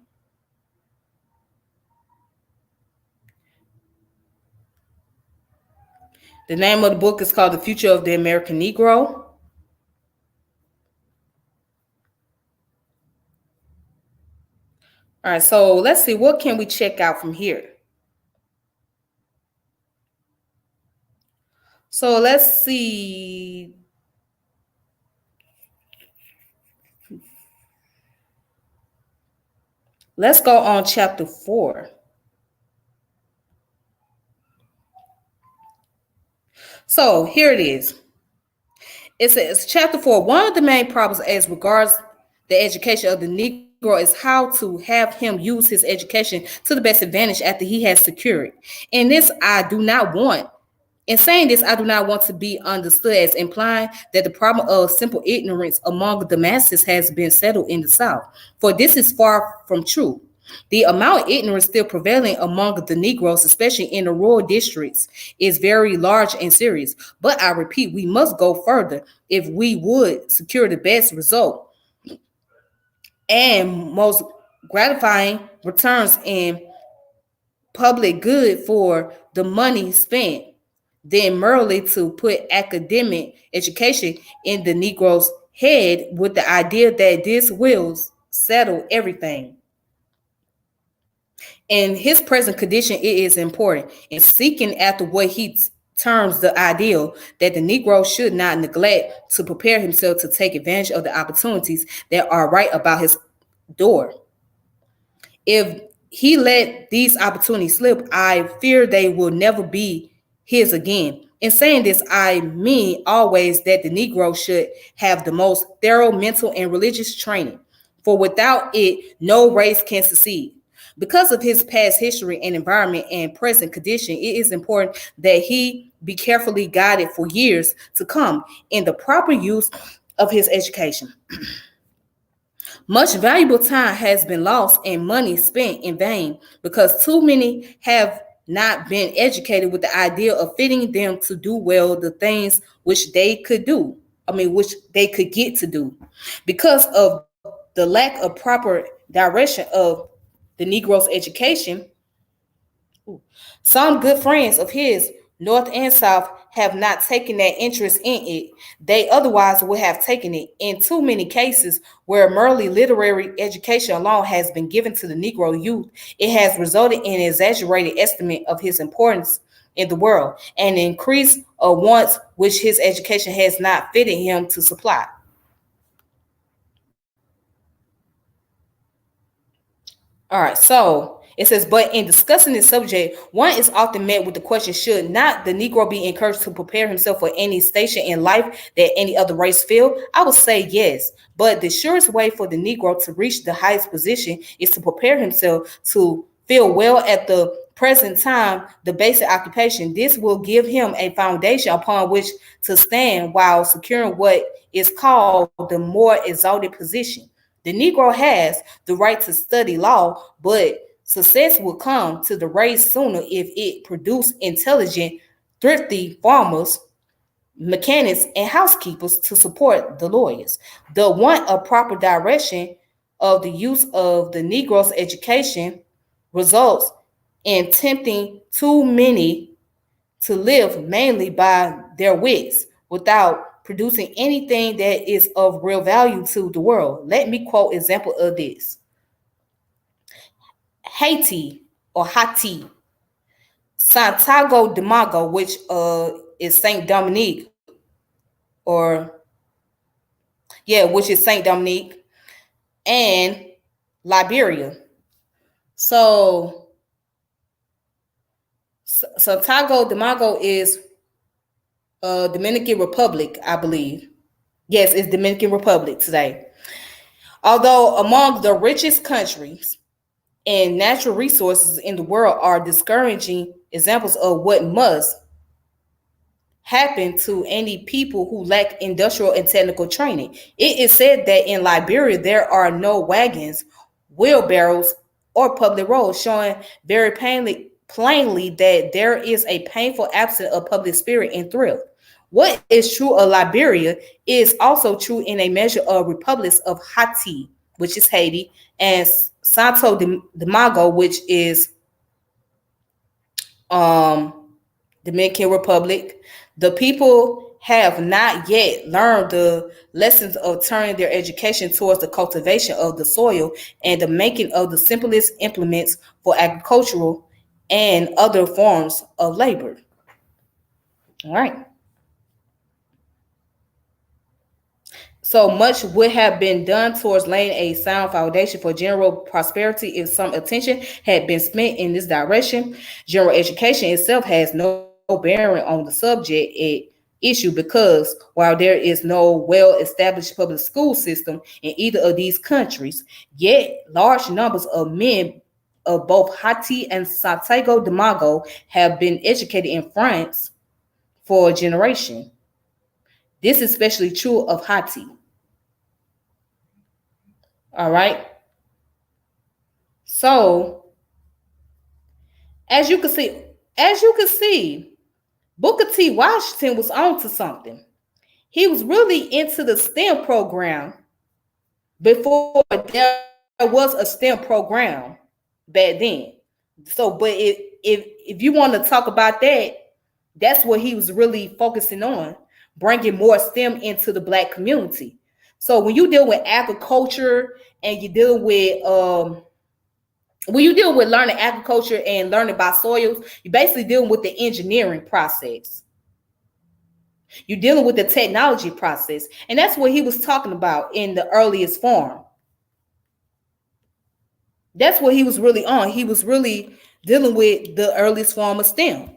The name of the book is called The Future of the American Negro. All right, so let's see, what can we check out from here? So let's see. Let's go on chapter 4. So here it is. It says, chapter 4, one of the main problems as regards the education of the Negro is how to have him use his education to the best advantage after he has secured. In this, I do not want In saying this, I do not want to be understood as implying that the problem of simple ignorance among the masses has been settled in the South, for this is far from true. The amount of ignorance still prevailing among the Negroes, especially in the rural districts, is very large and serious. But I repeat, we must go further if we would secure the best result and most gratifying returns in public good for the money spent than merely to put academic education in the Negro's head with the idea that this will settle everything. In his present condition, it is important in seeking after what he terms the ideal that the Negro should not neglect to prepare himself to take advantage of the opportunities that are right about his door. If he let these opportunities slip, I fear they will never be his again. In saying this, I mean always that the Negro should have the most thorough mental and religious training, for without it, no race can succeed. Because of his past history and environment and present condition, it is important that he be carefully guided for years to come in the proper use of his education. Much valuable time has been lost and money spent in vain because too many have not been educated with the idea of fitting them to do well the things which they could do. Which they could get to do. Because of the lack of proper direction of the Negro's education, some good friends of his, North and South, have not taken that interest in it. They otherwise would have taken it. In too many cases where merely literary education alone has been given to the Negro youth, it has resulted in an exaggerated estimate of his importance in the world and an increase of wants which his education has not fitted him to supply. All right, so It says, but in discussing this subject, one is often met with the question, should not the Negro be encouraged to prepare himself for any station in life that any other race fill? I would say yes. But the surest way for the Negro to reach the highest position is to prepare himself to fill well at the present time the basic occupation. This will give him a foundation upon which to stand while securing what is called the more exalted position. The Negro has the right to study law, but success will come to the race sooner if it produce intelligent, thrifty farmers, mechanics, and housekeepers to support the lawyers. The want of proper direction of the use of the Negro's education results in tempting too many to live mainly by their wits without producing anything that is of real value to the world. Let me quote example of this. Haiti or Haiti, Santiago de Mago, which is Saint Dominique, or which is Saint Dominique, and Liberia. So Santiago de Mago is Dominican Republic, I believe. Yes, it's Dominican Republic today. Although among the richest countries and natural resources in the world are discouraging examples of what must happen to any people who lack industrial and technical training. It is said that in Liberia there are no wagons, wheelbarrows, or public roads, showing very plainly that there is a painful absence of public spirit and thrift. What is true of Liberia is also true in a measure of republics of Haiti, which is Haiti, and Santo Domingo, which is Dominican Republic. The people have not yet learned the lessons of turning their education towards the cultivation of the soil and the making of the simplest implements for agricultural and other forms of labor. All right. So much would have been done towards laying a sound foundation for general prosperity if some attention had been spent in this direction. General education itself has no bearing on the subject at issue because while there is no well-established public school system in either of these countries, yet large numbers of men of both Haiti and Santiago de Mago have been educated in France for a generation. This is especially true of Haiti. All right. So, as you can see, Booker T. Washington was on to something. He was really into the STEM program before there was a STEM program back then. So, but if you want to talk about that, that's what he was really focusing on, bringing more STEM into the Black community. So when you deal with agriculture and you deal with when you deal with learning agriculture and learning about soils, you're basically dealing with the engineering process. You're dealing with the technology process. And that's what he was talking about in the earliest form. That's what he was really on. He was really dealing with the earliest form of STEM.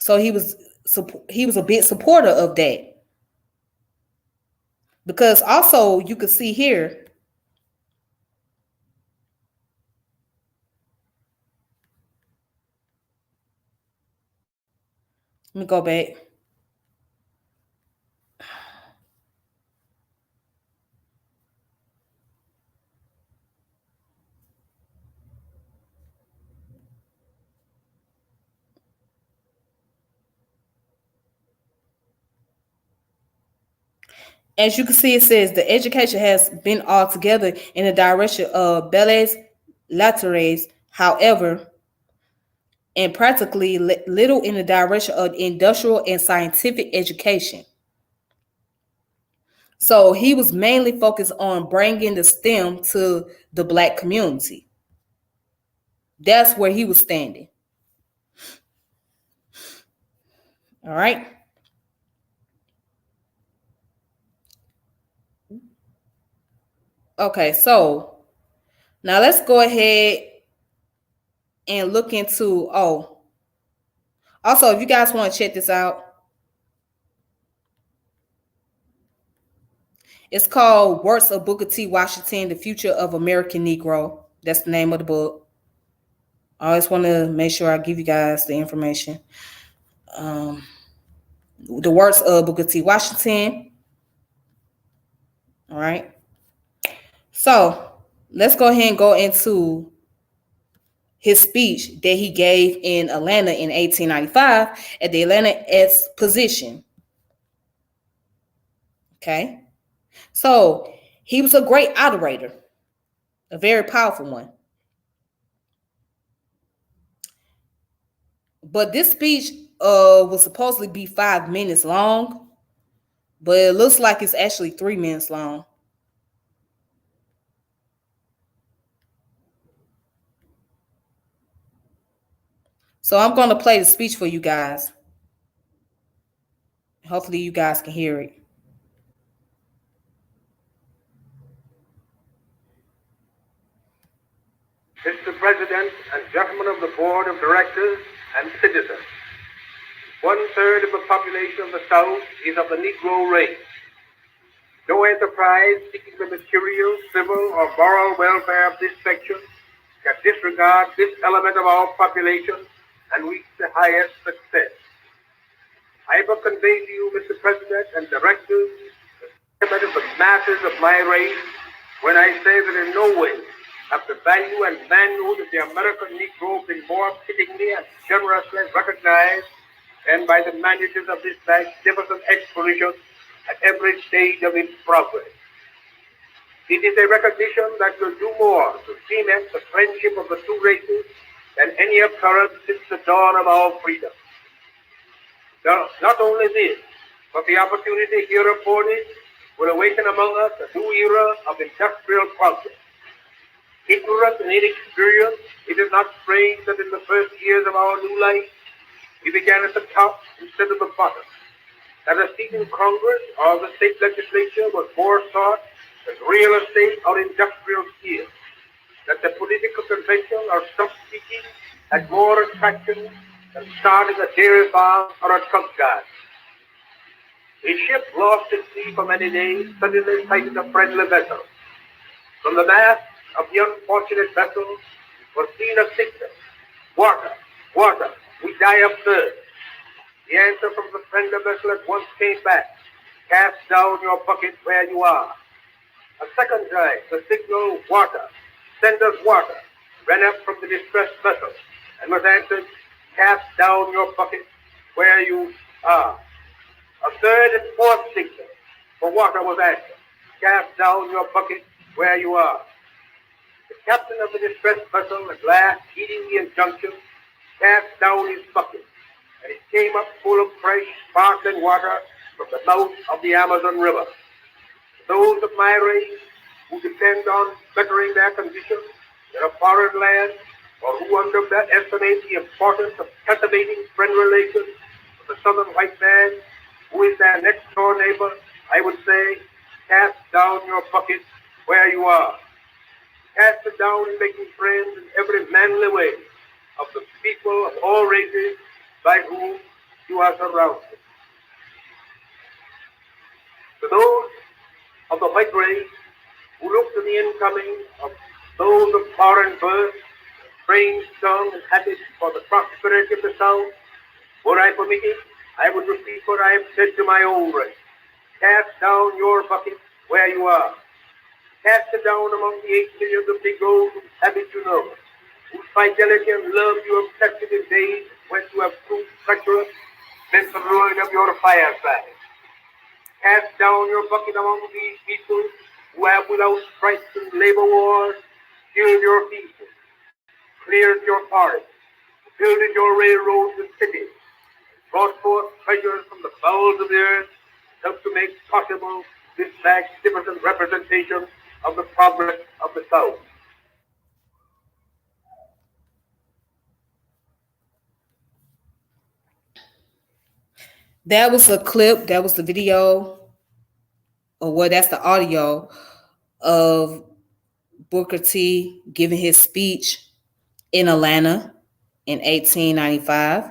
So he was a big supporter of that. Because also you can see here, let me go back. As you can see, it says the education has been altogether in the direction of belles lettres, however, and practically little in the direction of industrial and scientific education. So he was mainly focused on bringing the STEM to the Black community. That's where he was standing. All right. Okay, so Now let's go ahead and look into, also, if you guys want to check this out, it's called Works of Booker T. Washington, The Future of American Negro. That's the name of the book. I always want to make sure I give you guys the information. The Works of Booker T. Washington. All right. So let's go ahead and go into his speech that he gave in Atlanta in 1895 at the Atlanta Exposition. Okay. So he was a great orator, a very powerful one. But this speech was supposedly be 5 minutes long, but it looks like it's actually 3 minutes long. So I'm going to play the speech for you guys. Hopefully you guys can hear it. Mr. President and gentlemen of the Board of Directors and citizens, 1/3 of the population of the South is of the Negro race. No enterprise seeking the material, civil, or moral welfare of this section can disregard this element of our population and reach the highest success. I will convey to you, Mr. President and directors, the sentiment of the masses of my race when I say that in no way have the value and manhood of the American Negro been more fittingly and generously recognized than by the managers of this magnificent exposition at every stage of its progress. It is a recognition that will do more to cement the friendship of the two races than any occurrence since the dawn of our freedom. Not only this, but the opportunity here afforded will awaken among us a new era of industrial progress. Ignorant and inexperienced, it is not strange that in the first years of our new life, we began at the top instead of the bottom. That a seat in Congress or the state legislature was more sought than real estate or industrial skill. That the political convention or stump speaking had more attraction than starting a dairy farm or a truck garden. A ship lost at sea for many days suddenly sighted a friendly vessel. From the mast of the unfortunate vessel was seen a signal: water, water, we die of thirst. The answer from the friendly vessel at once came back: cast down your bucket where you are. A second time, the signal, water, send us water, ran up from the distressed vessel and was answered: cast down your bucket where you are. A third and fourth signal for water was answered: cast down your bucket where you are. The captain of the distressed vessel at last, heeding the injunction, cast down his bucket, and it came up full of fresh, sparkling water from the mouth of the Amazon River. Those of my race who depend on bettering their condition in a foreign land, or who underestimate the importance of cultivating friend relations with the southern white man, who is their next door neighbor, I would say, cast down your bucket where you are. Cast it down in making friends in every manly way of the people of all races by whom you are surrounded. To those of the white race who look to the incoming of those of foreign birth, strange tongue and habits for the prosperity of the South, were I permitted, I would repeat what I have said to my own race: cast down your bucket where you are. Cast it down among the 8 millions of Negroes whose habits you know, whose fidelity and love you have tested in days when you have proved treacherous, since the ruin of your fireside. Cast down your bucket among these people who have, without strikes and labor wars, killed your people, cleared your forests, built your railroads and cities, brought forth treasures from the bowels of the earth, helped to make possible this magnificent representation of the progress of the South. That was a clip, that was the video, or well, that's the audio of Booker T giving his speech in Atlanta in 1895.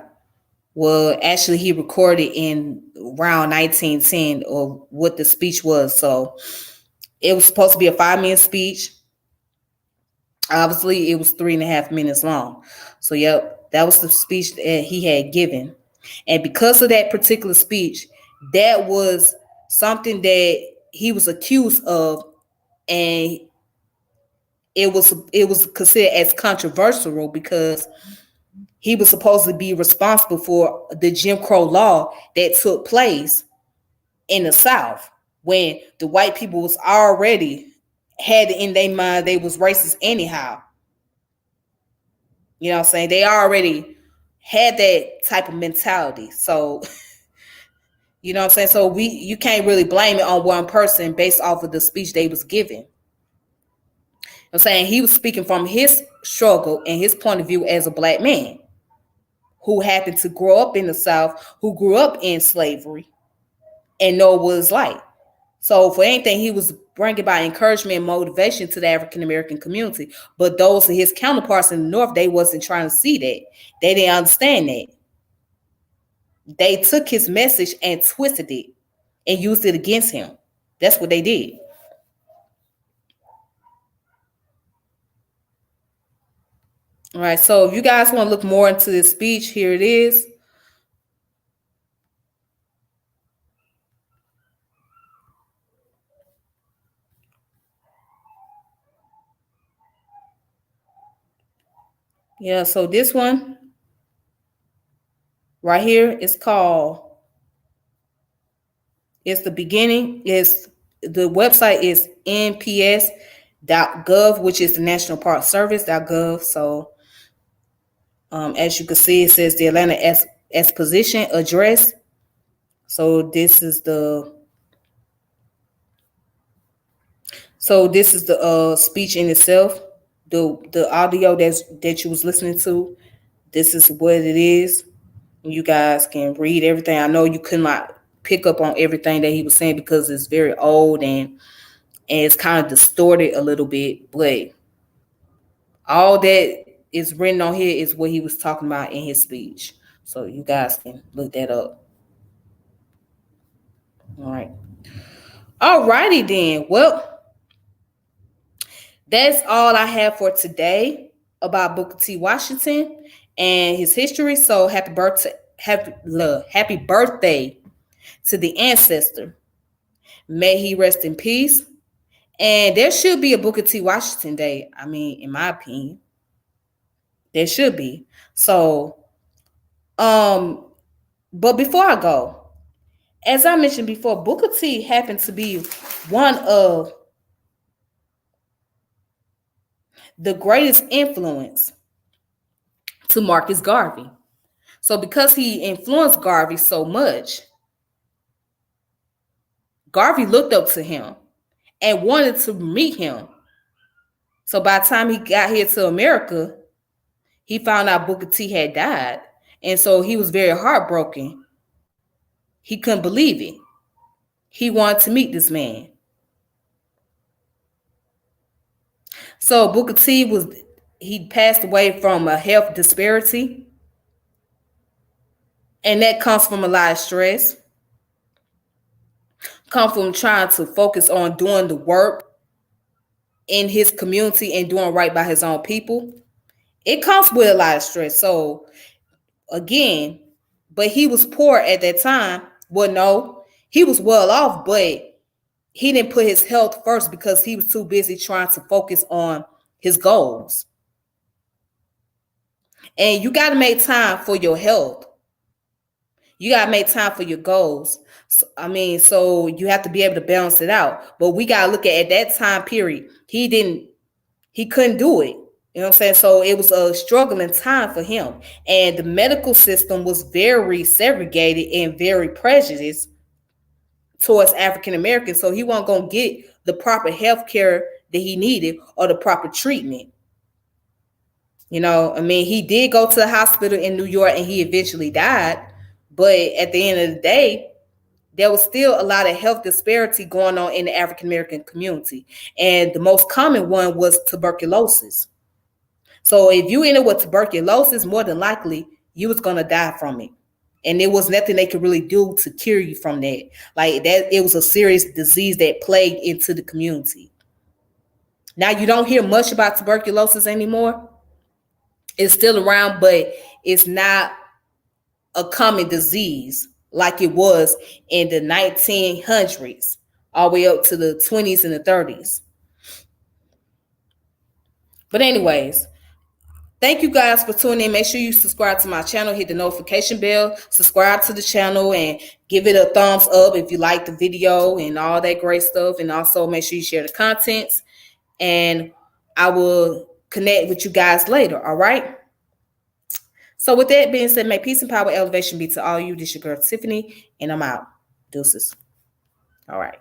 Well, actually, he recorded in around 1910 or what the speech was. So it was supposed to be a 5-minute speech. Obviously, it was 3.5 minutes long. So, yep, that was the speech that he had given. And because of that particular speech, that was something that he was accused of, and it was considered as controversial because he was supposed to be responsible for the Jim Crow law that took place in the South when the white people was already had it in their mind they was racist anyhow. You know what I'm saying? They already had that type of mentality. So, you know what I'm saying? So you can't really blame it on one person based off of the speech they was giving. I'm saying he was speaking from his struggle and his point of view as a black man who happened to grow up in the South, who grew up in slavery and know what it's like. So for anything, he was bringing about encouragement and motivation to the African American community. But those of his counterparts in the North, they wasn't trying to see that. They didn't understand that. They took his message and twisted it and used it against him. That's what they did. All right, so if you guys want to look more into this speech, here it is. Yeah, so this one right here is called, it's the beginning, is the website is nps.gov, which is the National Park Service.gov. So as you can see, it says the Atlanta Exposition Address. So this is the speech in itself. The audio that you was listening to, this is what it is. You guys can read everything. I know you could not pick up on everything that he was saying because it's very old and it's kind of distorted a little bit, but all that is written on here is what he was talking about in his speech. So you guys can look that up. All right. All righty then. Well, that's all I have for today about Booker T. Washington and his history. So happy birthday to the ancestor. May he rest in peace. And there should be a Booker T. Washington Day. I mean, in my opinion, there should be. So, but before I go, as I mentioned before, Booker T happened to be one of the greatest influence to Marcus Garvey. So because he influenced Garvey so much, Garvey looked up to him and wanted to meet him. So by the time he got here to America, he found out Booker T had died. And so he was very heartbroken. He couldn't believe it. He wanted to meet this man. So Booker T he passed away from a health disparity. And that comes from a lot of stress. Come from trying to focus on doing the work in his community and doing right by his own people. It comes with a lot of stress. So again, but he was poor at that time. Well, no, he was well off, but he didn't put his health first because he was too busy trying to focus on his goals. And you got to make time for your health. You got to make time for your goals. So you have to be able to balance it out. But we got to look at that time period. He couldn't do it. You know what I'm saying? So it was a struggling time for him. And the medical system was very segregated and very prejudiced towards African Americans. So he wasn't going to get the proper health care that he needed or the proper treatment. You know, I mean, he did go to the hospital in New York and he eventually died. But at the end of the day, there was still a lot of health disparity going on in the African American community. And the most common one was tuberculosis. So if you ended with tuberculosis, more than likely you was gonna die from it. And there was nothing they could really do to cure you from that. Like that, it was a serious disease that plagued into the community. Now you don't hear much about tuberculosis anymore. It's still around, but it's not a common disease like it was in the 1900s, all the way up to the 20s and the 30s. But anyways, thank you guys for tuning in. Make sure you subscribe to my channel, hit the notification bell, subscribe to the channel, and give it a thumbs up if you like the video and all that great stuff. And also make sure you share the contents. And I will connect with you guys later, all right? So with that being said, may peace and power elevation be to all you. This your girl Tiffany, and I'm out. Deuces. All right.